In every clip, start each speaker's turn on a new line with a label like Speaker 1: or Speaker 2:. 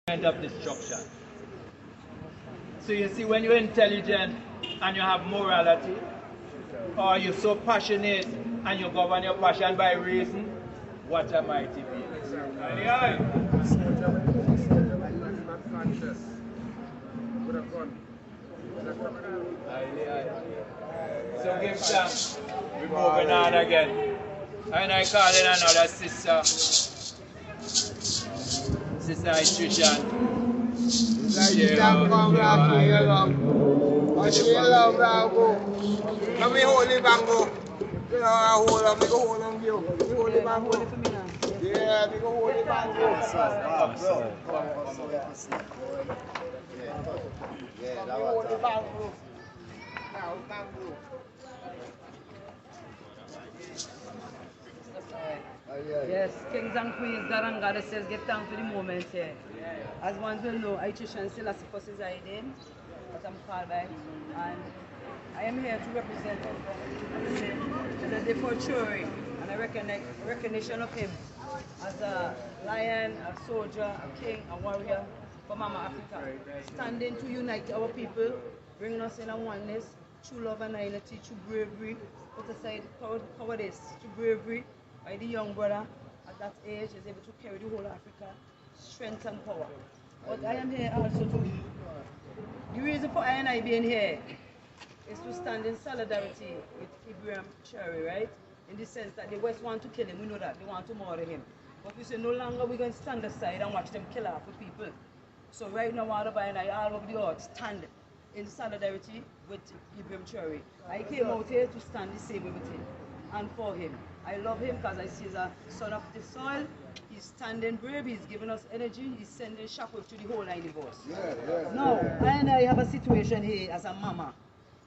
Speaker 1: of destruction. So you see, when you're intelligent and you have morality, or you're so passionate and you govern your passion by reason, what a mighty being. So give thanks. We're moving on again. And I call in another sister. Sister Nutrition.
Speaker 2: Let me hold it bango. You know, I hold up, me go hold on you. You hold it bango. Yeah, me go hold it bango. Yeah, that was it. Bango. Now, bango.
Speaker 3: Yes, kings and queens, God and goddesses, give thanks for the moment here. As one will know, I Trishan still as first is I name, but I'm called by, and I am here to represent the Ibrahim Traore and a recognition of him as a lion, a soldier, a king, a warrior for Mama Africa, standing to unite our people, bringing us in a oneness, true love and unity, true bravery, put aside cowardice, true bravery. By the young brother at that age is able to carry the whole Africa, strength and power. But I am here also to, the reason for I and I being here is to stand in solidarity with Ibrahim Traore, right? In the sense that the West want to kill him, we know that, they want to murder him. But we say no longer we're going to stand aside and watch them kill half the people. So right now, all and I, all over the earth, stand in solidarity with Ibrahim Traore. I came out here to stand the same way with him and for him. I love him because I see he's a son of the soil. He's standing brave, he's giving us energy, he's sending shockwave to the whole line divorce. Now, I have a situation here as a mama.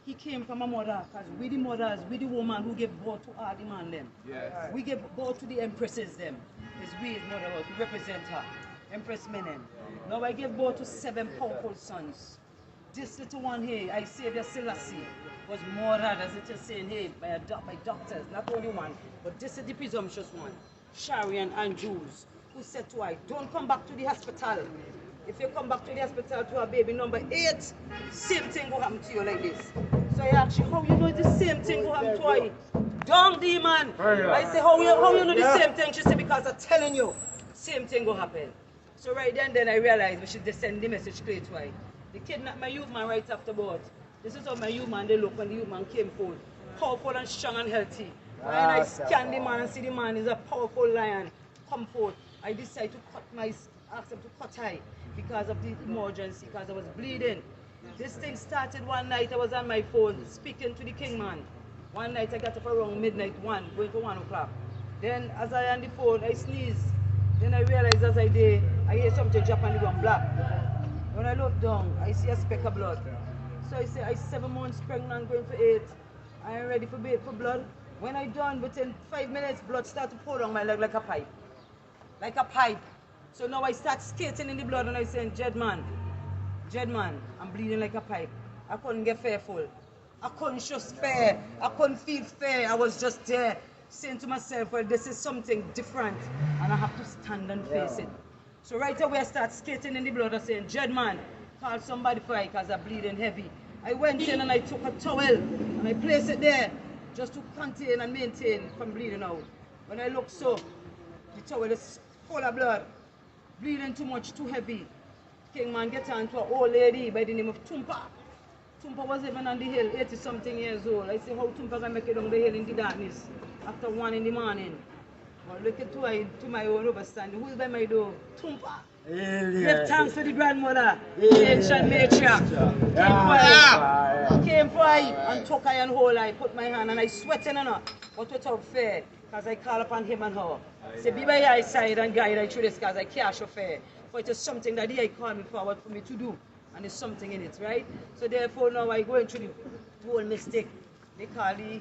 Speaker 3: He came from a mother, because we the mothers, we the woman who gave birth to all the man them. Yes. We gave birth to the empresses them. It's we his motherhood, we represent her. Empress Menem. Now I gave birth to 7 powerful sons. This little one here, I Savior Selassie, was murdered, as it is saying here, by doctors, not only one, but this is the presumptuous one, Sharian and Jews, who said to her, don't come back to the hospital. If you come back to the hospital to a baby number 8, same thing will happen to you like this. So I asked you, how you know the same thing will happen to her? Don't demon. I say, how you know the same thing? She said, because I'm telling you, same thing will happen. So right then I realized we should just send the message straight to her. They kidnapped my youth man right afterwards. This is how my youth man they look when the youth man came forward. Powerful and strong and healthy. When I scan the man and see the man is a powerful lion, come forth, I decided to ask them to cut high because of the emergency, because I was bleeding. This thing started one night, I was on my phone speaking to the king man. One night I got up around midnight, going to 1 o'clock. Then as I on the phone, I sneezed. Then I realized as I did, I hear something drop on the ground black. When I look down, I see a speck of blood. So I say, I'm 7 months pregnant, going for 8. I am ready for blood. When I done, within 5 minutes, blood started to pour down my leg like a pipe. Like a pipe. So now I start skating in the blood and I say, Jedman, I'm bleeding like a pipe. I couldn't get fearful. I couldn't just fair. I couldn't feel fair. I was just there saying to myself, well, this is something different and I have to stand and face it. So right away I start skating in the blood and saying, Jedman, call somebody for it because I'm bleeding heavy. I went in and I took a towel and I placed it there just to contain and maintain from bleeding out. When I look so, the towel is full of blood, bleeding too much, too heavy. King man get on to an old lady by the name of Tumpa. Tumpa was even on the hill, 80-something years old. I say, how Tumpa can make it on the hill in the darkness after 1 in the morning? Well, look at to my own overstanding. Who is by my door? Tumpa. Give thanks to the grandmother, the ancient matriarch. Came for I and took I and hold I, put my hand and I sweating on her, but without fear, because I call upon him and her. Say, be by your side and guide I through this because I can't show fear. For it is something that he called me forward for me to do, and there's something in it, right? So therefore now I go into the whole mistake. They call the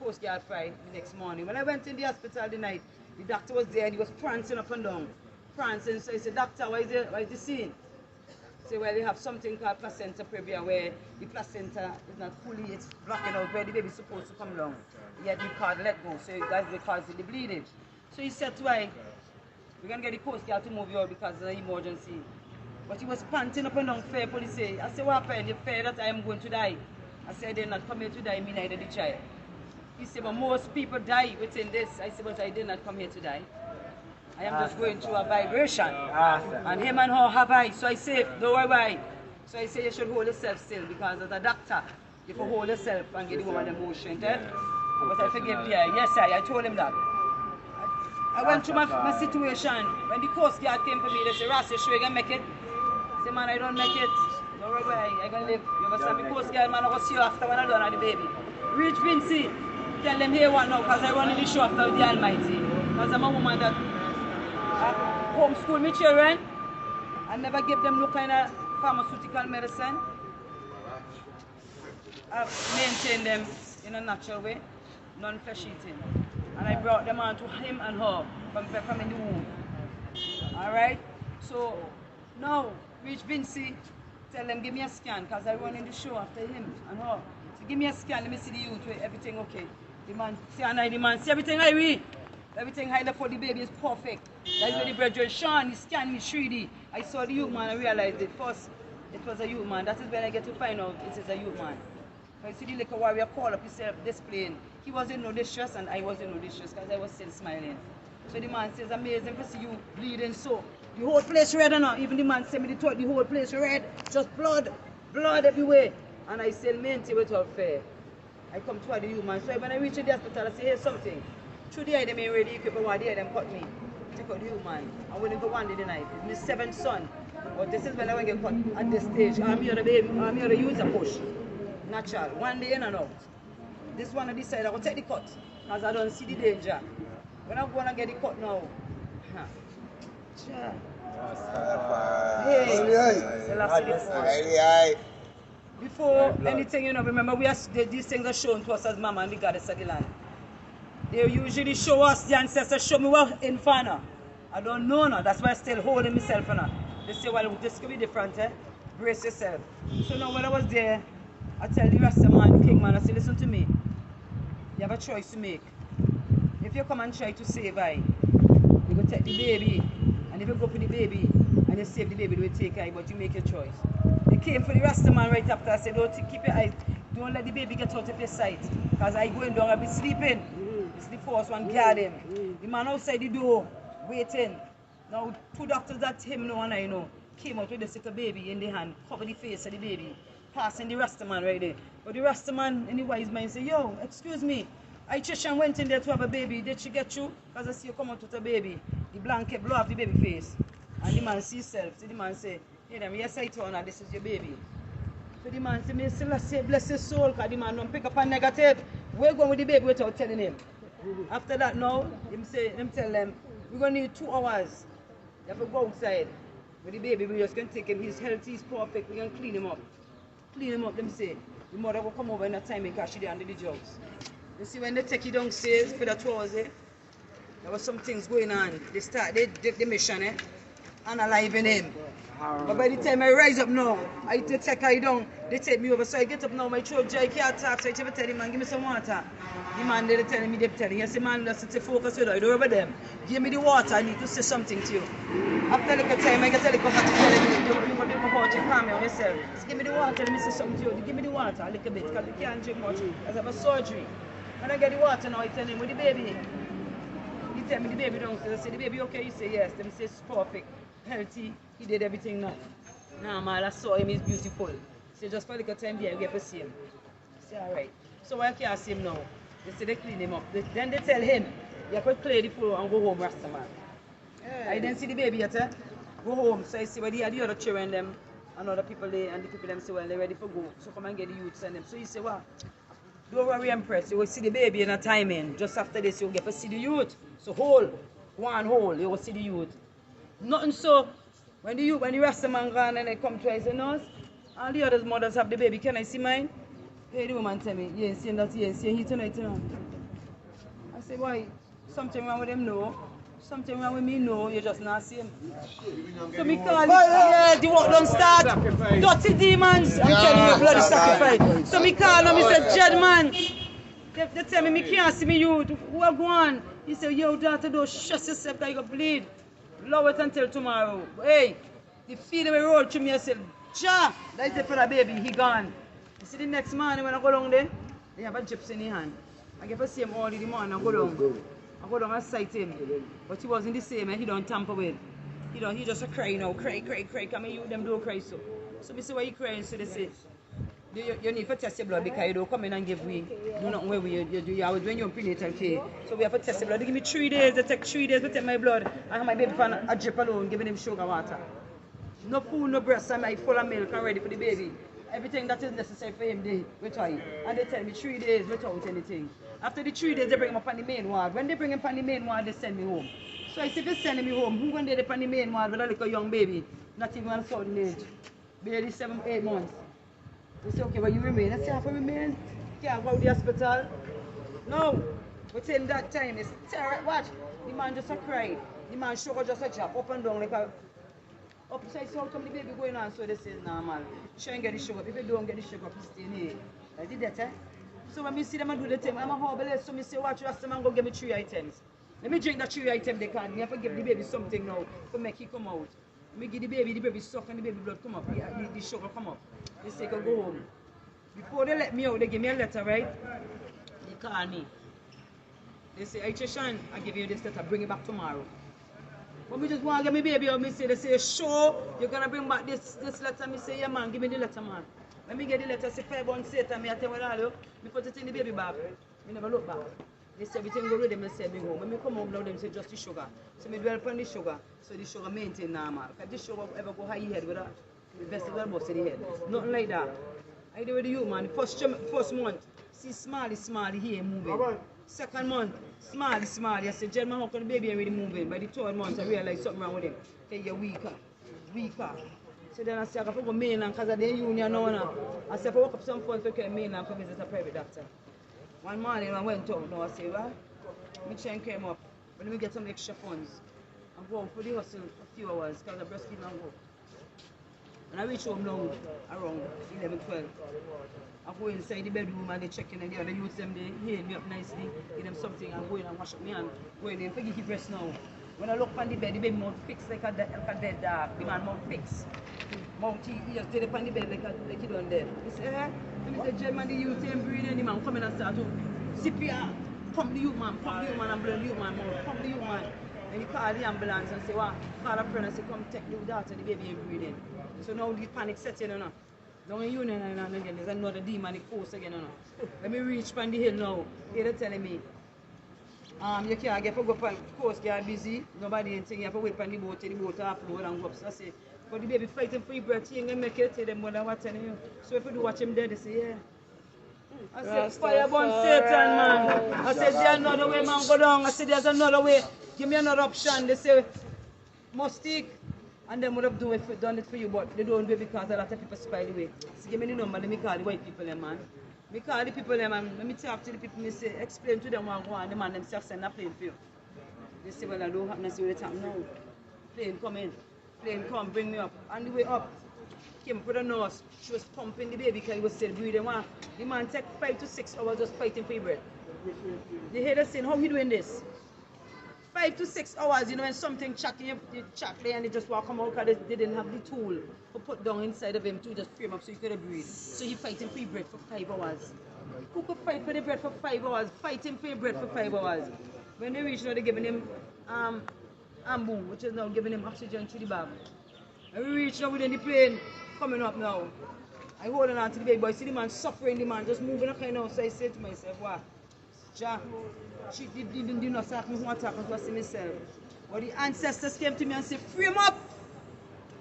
Speaker 3: Coast Guard Friday the next morning. When I went in the hospital the night, the doctor was there and he was prancing up and down. Prancing, so I said, doctor, why is the scene? He said, well, they have something called placenta previa where the placenta is not fully, it's blocking out where the baby is supposed to come along. Yet the cord let go, so that's the cause of the bleeding. So he said to I, we're going to get the Coast Guard to move you out because of the emergency. But he was panting up and down fair, police say. I said, what happened? You fear that I am going to die? I said, I did not come here to die, me neither the child. He said, but most people die within this. I said, but I did not come here to die. I am just going through a vibration. And him and her have I. So I say, don't worry. So I say you should hold yourself still because as a doctor, you can hold yourself and get the woman emotion. But I forgive you. Yes, I told him that. I went through my situation. When the Coast Guard came for me, they said, Ross, you sure you can make it? I said, man, I don't make it. Don't worry, I can live. You understand? The Coast Guard, man, I will see you after when I done the baby. Reach Vincent. Tell them here what now, because I run in the show after the Almighty. Because I'm a woman that homeschool my children. I never give them no kind of pharmaceutical medicine. I maintain them in a natural way, non-flesh eating. And I brought them on to him and her from in the womb. Alright? So now, reach Vincent, tell them give me a scan because I run in the show after him and her. So give me a scan, let me see the youth where everything okay. The man, see, and I, the man, see everything I read. Everything I left for the baby is perfect. That's where the brethren Sean, he scanned me 3D. I saw the youth man, I realized it. First, it was a youth man. That is when I get to find out it is a youth man. I see the little warrior call up himself displaying. He was in no distress and I was in no distress because I was still smiling. So the man says, amazing to see you bleeding so. The whole place red or not. Even the man said me the whole place red. Just blood everywhere. And I said, maintain without fear. I come to the youth man. So when I reach the hospital, I say, here's something. Through the eye, they may ready equip, but one day them cut me. Take out the youth man. I wouldn't go one day the night. It's my 7th son. But this is when I want to get cut at this stage. I'm here the baby, I'm here to use a push. Natural. One day in and out. This one on this side, I will take the cut. Because I don't see the danger. When I'm going to get the cut now. Before anything, you know, remember these things are shown to us as mama and the goddess of the land. They usually show us, the ancestors show me what inferno. I don't know now, that's why I'm still holding myself now. They say, well, this could be different, eh? Brace yourself. So now when I was there, I tell the Rasta man, King man, I say, listen to me. You have a choice to make. If you come and try to save I, you go take the baby, and if you go for the baby, and you save the baby, they will take I, but you make your choice. They came for the Rasta man right after. I said, don't keep your eyes, don't let the baby get out of your sight. Because I going down, I'll be sleeping. It's the first one, guard him. The man outside the door, waiting. Now, 2 doctors that him know and I know, came out with this little baby in the hand, cover the face of the baby. Passing the Rasta man right there. But the Rasta man in the wise mind say, yo, excuse me, I Trishan went in there to have a baby. Did she get you? Because I see you come out with a baby. The blanket blow off the baby face. And the man see himself. So the man say, hey, then, yes, I told her this is your baby. So the man say, me still say, bless his soul, because the man don't pick up a negative. We're going with the baby without telling him. After that now, him tell them, we're going to need 2 hours. You have to go outside. With the baby, we're just going to take him. He's healthy, he's perfect. We're going to clean him up. Clean him up, them say. The mother will come over in that time because she did under the drugs. You see, when they take you downstairs for the 2 hours, there was some things going on. They start the mission, analyzing him. But by the time I rise up now, I take her down, they take me over. So I get up now, my throat dry, I can't talk. So I tell the man, give me some water. The man, they're telling me, I say, man, let's focus with her. I don't remember them. Give me the water, I need to say something to you. After a little time, I get a little hot to tell me, you want to go to calm on yourself. Just give me the water, let me say something to you. Give me the water a little bit, because you can't drink much. I have a surgery. When I get the water now, I tell him, with the baby. He tell me the baby downstairs. I say, the baby okay? He say, yes. Them say, it's perfect, healthy. He did everything now. Normal, I saw him, he's beautiful. So just for a little time there, we have to see him. I say, all right. So I can't see him now. They say they clean him up. Then they tell him, you have to clear the floor and go home, Rasta man. Yeah. I didn't see the baby yet, eh? Go home. So I see where the other children them and other people there, and the people them say, well, they're ready for go. So come and get the youths and them. So you say, well, don't worry, Empress. You will see the baby in a timing. Just after this, you'll get to see the youth. So one hole, you will see the youth. Nothing so. When the Rasta man gone and they come to, I say, no, all the other mothers have the baby. Can I see mine? Hey, the woman tell me, yeah, seeing that, yeah, seeing he tonight, you know. I say, why? Something wrong with them, no. Something wrong with me, no. You just not see him. So me call it, yeah, the work don't start. Dirty demons, I'm telling you, bloody sacrifice. So me call him, he said, Jed man. They tell me can't see me, you. Who are going? He said, yo, daughter, don't shut yourself, that you bleed. Lower it until tomorrow. Hey, The feeling we roll through me, I said, "Ja, that is it for the baby, he gone." You see the next morning when I go down there, they have a gypsy in the hand. I get to see him all in the morning, I go down and sight him. But he wasn't the same, and he don't tamper with. He just a cry now, cry. I mean, you them don't cry so. So me say, why you crying? So they say, you need to test your blood because you don't come in and give me, do nothing where you do when you're prenatal care. So we have to test your blood. They give me 3 days, they take 3 days to take my blood. I have my baby for a drip alone, giving him sugar water. No food, no breast, I'm full of milk and ready for the baby. Everything that is necessary for him, they retire. And they tell me 3 days without anything. After the 3 days, they bring him up on the main ward. When they bring him on the main ward, they send me home. So I said, if they send me home, who going to on the main ward with a little young baby, not even a certain age, barely 7, 8 months. They say, okay, well, you remain. I say, I have to remain. Can't go to the hospital. No. Within that time, it's terrible. Watch. The man just a cry. The man sugar just a drop up and down like a... Upside, so how come the baby going on? So they say, normal. Try and get the sugar. If you don't get the sugar, you stay in here. I did that, eh? So when I see them do the thing, I'm a horrible. So I say, watch, last time I'm going to give me 3 items. Let me drink that 3 items they can. I have to give the baby something now to make it come out. Let me give the baby suck and the baby blood come up. The sugar come up. They say, go home. Before they let me out, they give me a letter, right? They call me. They say, hey, Trishan, I give you this letter, bring it back tomorrow. But me just want to get my baby out. They say, sure, you're going to bring back this letter. Me say, yeah, man, give me the letter, man. Let me get the letter, say 5 months later, I tell you, me put it in the baby bag. Me never look back. They say everything go with them and send me home. When me come home now, them say just the sugar. So me dwell upon the sugar, so the sugar maintain normal. If the sugar ever go high head with that, the vegetable bust in the head. Nothing like that. I do with the human. The first month, see smally here moving. Second month, smally. I said, Jeremy, how can the baby already moving? By the 3rd month, I realized something wrong with him. He get weaker. So then I said, I have to go mainland because of the union now. I said, if I walk up some funds to go mainland to visit a private doctor. One morning I went out now, I said, well, my chain came up, but let me get some extra funds. I'm going for the hustle for a few hours because I'm breastfeeding and go. When I reach home now, around 11, 12, I go inside the bedroom and they check in and the other youths them, they heal me up nicely, give them something and go in and wash up my hand, go in and forget the breast now. When I look on the bed, the baby mouth fixed like a dead dog, the man mouth fixed. Mouth, he just did it on the bed like he done there. He said, eh? He said, German, the youth ain't breathing, the man come in and start to CPR, pump the youth man and blow the youth man mouth, pump the youth man. And he call the ambulance and say, what? Call a friend and say, come take the daughter, the baby ain't breathing. So now the panic sets in, you know. Down in Union and again, there's another demonic force again, you know. Let me reach from the hill now. Here they're telling me, you can't get to go on coast, you're busy, nobody anything, you have to wait for the boat upload and go up. So I say, but the baby fighting for your breath, you ain't going to make it, tell them what I'm telling you. So if you do watch him dead, they say, yeah. I said, fire burn Satan, man. I said, there's another way, man, go down. I said, there's another way. Give me another option. They say, must stick. And then would have done it for you, but they don't do it because a lot of people spy the way. So give me the number, let me call the white people, man. Me call the people, man. Let me talk to the people, me say, explain to them what I want, the man themselves send a plane for you. They say, well, I don't happen to see what it's happening now. Plane come in. Plane come, bring me up. On the way up, came up with a nurse. She was pumping the baby because he was still breathing. The man take 5 to 6 hours just fighting for your breath. They hear us saying, how you doing this? 5 to 6 hours, you know, when something chocolate and they just walk come out because they didn't have the tool to put down inside of him to just frame up so he could breathe. So he fighting for your breath for 5 hours. Who could fight for the breath for 5 hours? Fighting for your breath for 5 hours. When they reach now, they're giving him ambu, which is now giving him oxygen through the bag. And we reach now within the plane, coming up now. I hold on to the baby boy, see the man suffering, the man just moving up kind of. So I say to myself, wow, Jack, she didn't do not ask me who attack me to see myself. But the ancestors came to me and said, free him up!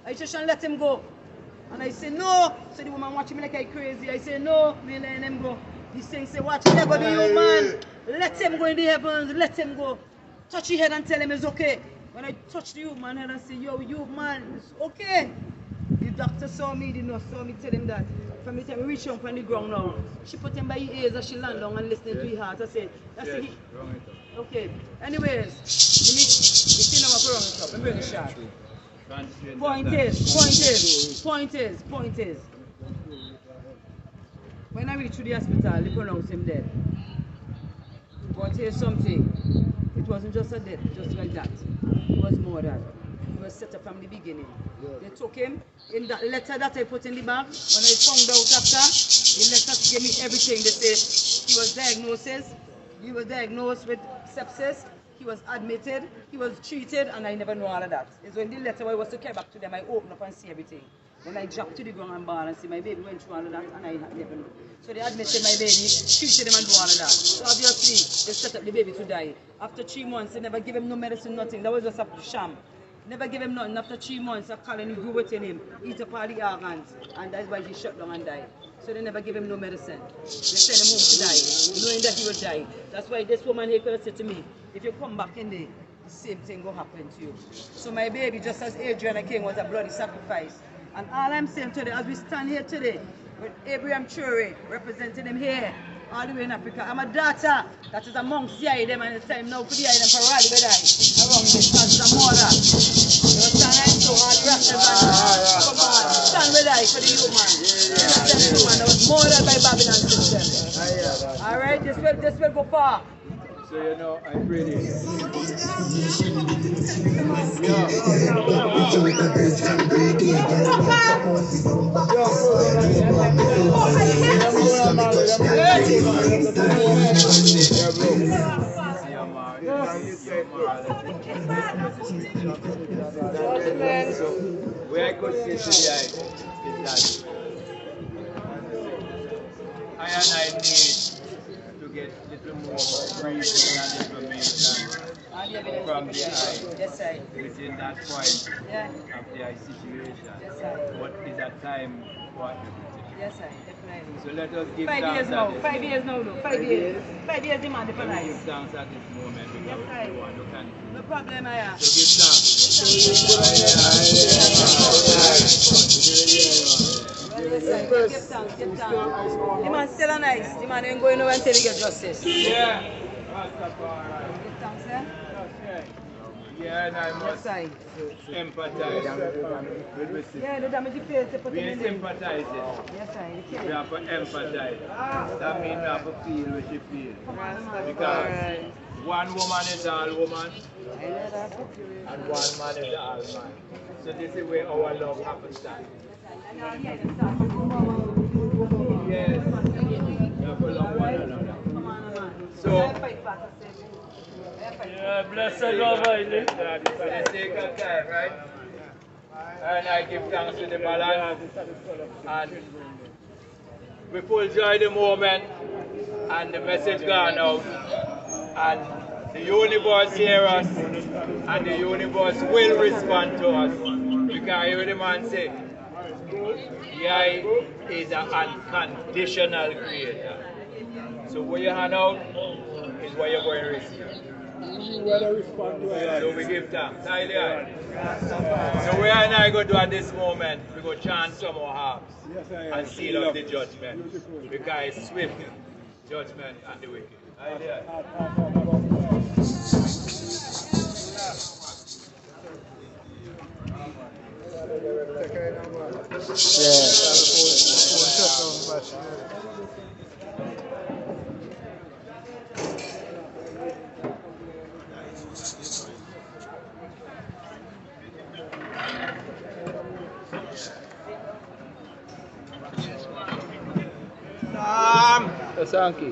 Speaker 3: I just shall let him go. And I say, no. So the woman watching me like I crazy. I say, no, me letting him go. This thing say, watch, never do you, man. Let him go in the heavens, let him go. Touch his head and tell him it's okay. When I touch the youth man head and say, yo, you man, it's okay. The doctor saw me, the nurse saw me, tell him that. From the time we reach him from the ground now, she put him by his ears and she land down and listening to his heart. I said, okay. Anyways, you see now I put it up. Let me bring a shot. Point is. When I reach to the hospital, they pronounced him dead. But here's something. It wasn't just a death, just like that. It was more than. He was set up from the beginning. They took him in that letter that I put in the bag. When I found out after, the letter gave me everything. They said he was diagnosed with sepsis. He was admitted, he was treated, and I never know all of that. It's when the letter I was to carry back to them, I opened up and see everything. Then I dropped to the ground and bawled and see my baby went through all of that, and I never know. So they admitted my baby, treated him and do all of that. So obviously, they set up the baby to die. After 3 months, they never give him no medicine, nothing. That was just a sham. Never give him nothing. After 3 months, a colony grew within him, eat up all the organs, and that's why he shut down and died. So they never give him no medicine. They send him home to die, knowing that he will die. That's why this woman here could have said to me, if you come back in there, the same thing will happen to you. So my baby, just as Adriana King was a bloody sacrifice. And all I'm saying today, as we stand here today, with Ibrahim Traore representing him here, all the way in Africa. I'm a daughter that is amongst the them, and it's time now for the them for rally with I around this as a mother. You understand? So all the rappers come on, stand with I for the human. Innocent human that was murdered by Babylon system. Alright, this will go far.
Speaker 1: So you know, I pray this. Where I could see today is that I need to get a little more briefing and information from the eye within that point of the eye situation. What is that time for everything?
Speaker 3: Yes, sir, definitely.
Speaker 1: So let us give
Speaker 3: 5 years now. 5 years now, though. 5 years. 5 years demand for life.
Speaker 1: Give thanks at this moment because we want to continue.
Speaker 3: No problem, I have.
Speaker 1: So give thanks.
Speaker 3: Give thanks. The man still a nice. The man ain't going nowhere until he get justice.
Speaker 1: Yeah.
Speaker 3: Give thanks, eh?
Speaker 1: Yeah, and I must empathize with Vincent.
Speaker 3: Yeah, the damage you face, they put
Speaker 1: We
Speaker 3: him in
Speaker 1: ain't
Speaker 3: there.
Speaker 1: sympathizing.
Speaker 3: Yes, sir.
Speaker 1: We have to empathize. That means we have to feel what she feels. Because one woman is all woman and one man is all man. So this is where our love happens. Yes. We have to love one another. So,
Speaker 4: yeah, bless the Lord,
Speaker 1: for the sake of time, right? And I give thanks to the balance. And we full joy the moment and the message gone out. And the universe hear us and the universe will respond to us. Because you hear the man say, Yah is an unconditional creator. So what you hand out is what you're going to receive. So we give thanks. So we are now going to do at this moment, we go chant some more harps and seal up the judgment. Because it's swift judgment and the wicked.
Speaker 4: Asanki.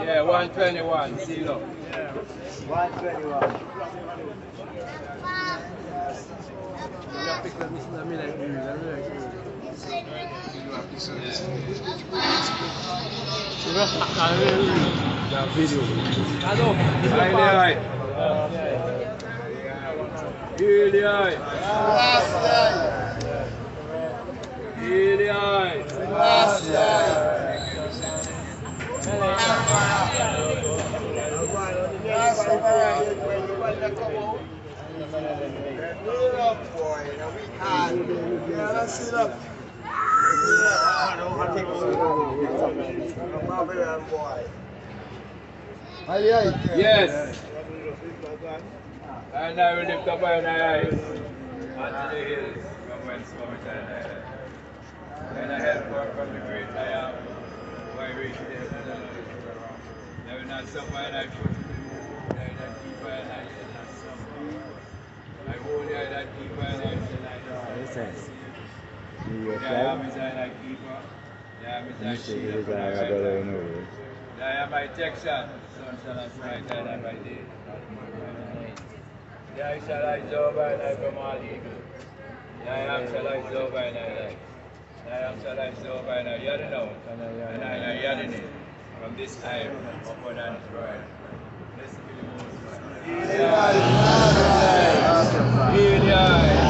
Speaker 1: Yeah, 121, zero.
Speaker 2: 121.
Speaker 1: Video. Hello. Heal the eye.
Speaker 2: Last eye.
Speaker 1: Heal the eye.
Speaker 2: Last eye. Boy, we can't. Yeah, let's sit up.
Speaker 1: Yes. And I will lift up my eyes unto the hills from whence cometh my help. And I help from the great I am, who I reach the head and I will not suffer and I put to the move, I that keep and I shall not suffer. I hold I that keep and I shall not suffer. I am his eye that keeper. I am his eye shield. I am my protection. Sun shall not smite I by day. I shall rise over and I from all evil. I am shall rise over and I life. I am shall rise over and I hear the now. And I hear the name. From this time upon and forever. Blessed be the Most High. Heal the eye.